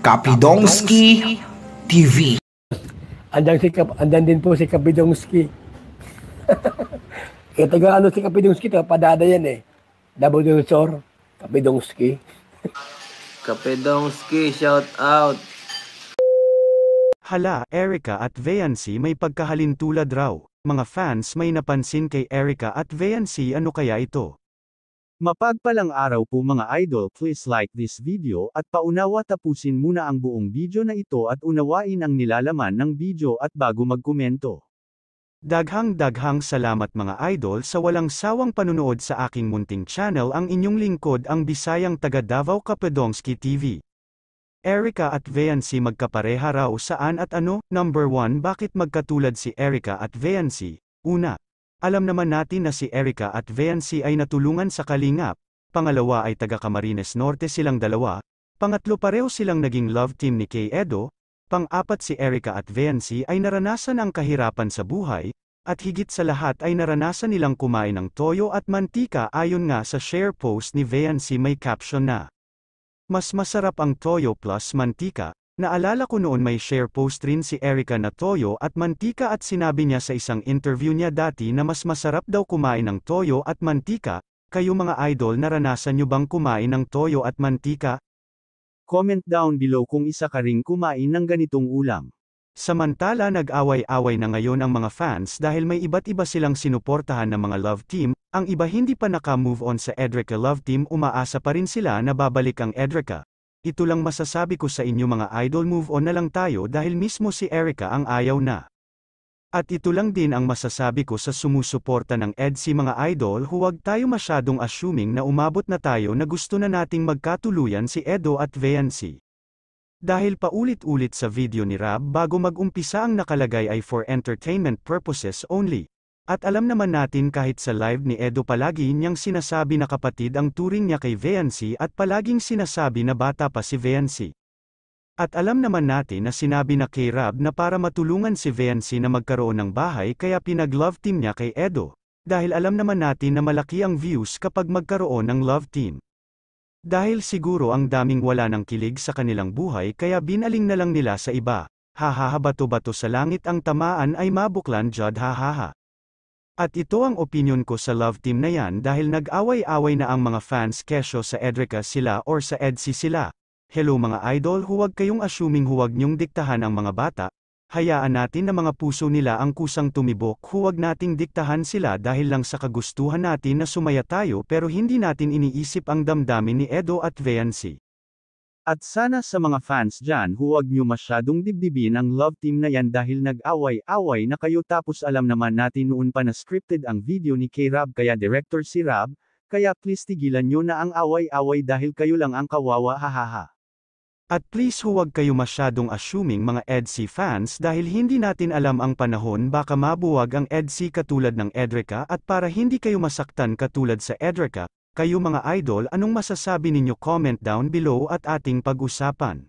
Kapidongski TV. Andan din po si Kapidongski. Kaya taga si Kapidongski, taga Padada yan eh. Nabudunsor, Kapidongski. Kapidongski, shout out. Hala, Erica at Veancy may pagkahalintulad raw. Mga fans may napansin kay Erica at Veancy, ano kaya ito? Mapagpalang araw po mga idol, please like this video at paunawa tapusin muna ang buong video na ito at unawain ang nilalaman ng video at bago magkomento. Daghang salamat mga idol sa walang sawang panunood sa aking munting channel, ang inyong lingkod ang Bisayang taga Davao Kapidongski TV. Erica at Veancy magkapareha raw saan at ano? Number 1, bakit magkatulad si Erica at Veancy? Una, alam naman natin na si Erica at Veancy ay natulungan sa Kalingap. Pangalawa ay taga Camarines Norte silang dalawa. Pangatlo, pareho silang naging love team ni Kay Edo. Pang-apat, si Erica at Veancy ay naranasan ang kahirapan sa buhay. At higit sa lahat ay naranasan nilang kumain ng toyo at mantika. Ayon nga sa share post ni Veancy, may caption na, "Mas masarap ang toyo plus mantika." Naalala ko noon may share post rin si Erica na toyo at mantika at sinabi niya sa isang interview niya dati na mas masarap daw kumain ng toyo at mantika. Kayo mga idol, naranasan nyo bang kumain ng toyo at mantika? Comment down below kung isa ka ring kumain ng ganitong ulam. Samantala, nag-away-away na ngayon ang mga fans dahil may iba't iba silang sinuportahan ng mga love team. Ang iba hindi pa naka-move on sa Edrica love team, umaasa pa rin sila na babalik ang Edrica. Ito lang masasabi ko sa inyo mga idol, move on na lang tayo dahil mismo si Erica ang ayaw na. At ito lang din ang masasabi ko sa sumusuporta ng EDC mga idol, huwag tayo masyadong assuming na umabot na tayo na gusto na nating magkatuluyan si Edo at Veancy. Dahil paulit-ulit sa video ni Rab bago mag-umpisa ang nakalagay ay for entertainment purposes only. At alam naman natin kahit sa live ni Edo palagi niyang sinasabi na kapatid ang turing niya kay Veancy at palaging sinasabi na bata pa si Veancy. At alam naman natin na sinabi na kay Rab na para matulungan si Veancy na magkaroon ng bahay kaya pinag-love team niya kay Edo. Dahil alam naman natin na malaki ang views kapag magkaroon ng love team. Dahil siguro ang daming wala ng kilig sa kanilang buhay kaya binaling na lang nila sa iba. Hahaha, bato-bato sa langit ang tamaan ay mabuklan jud, hahaha. At ito ang opinion ko sa love team na yan dahil nag-away-away na ang mga fans kesyo sa Edrica sila or sa EDC sila. Hello mga idol, huwag kayong assuming, huwag nyong diktahan ang mga bata. Hayaan natin na mga puso nila ang kusang tumibok, huwag nating diktahan sila dahil lang sa kagustuhan natin na sumaya tayo pero hindi natin iniisip ang damdamin ni Edo at Veancy. At sana sa mga fans dyan, huwag nyo masyadong dibdibin ang love team na yan dahil nag-away-away na kayo tapos alam naman natin noon pa na scripted ang video ni K-Rab kaya director si Rab, kaya please tigilan nyo na ang away-away dahil kayo lang ang kawawa, hahaha. At please huwag kayo masyadong assuming mga EDC fans dahil hindi natin alam ang panahon, baka mabuwag ang EDC katulad ng Edrica at para hindi kayo masaktan katulad sa Edrica. Kayo mga idol, anong masasabi ninyo? Comment down below at ating pag-usapan.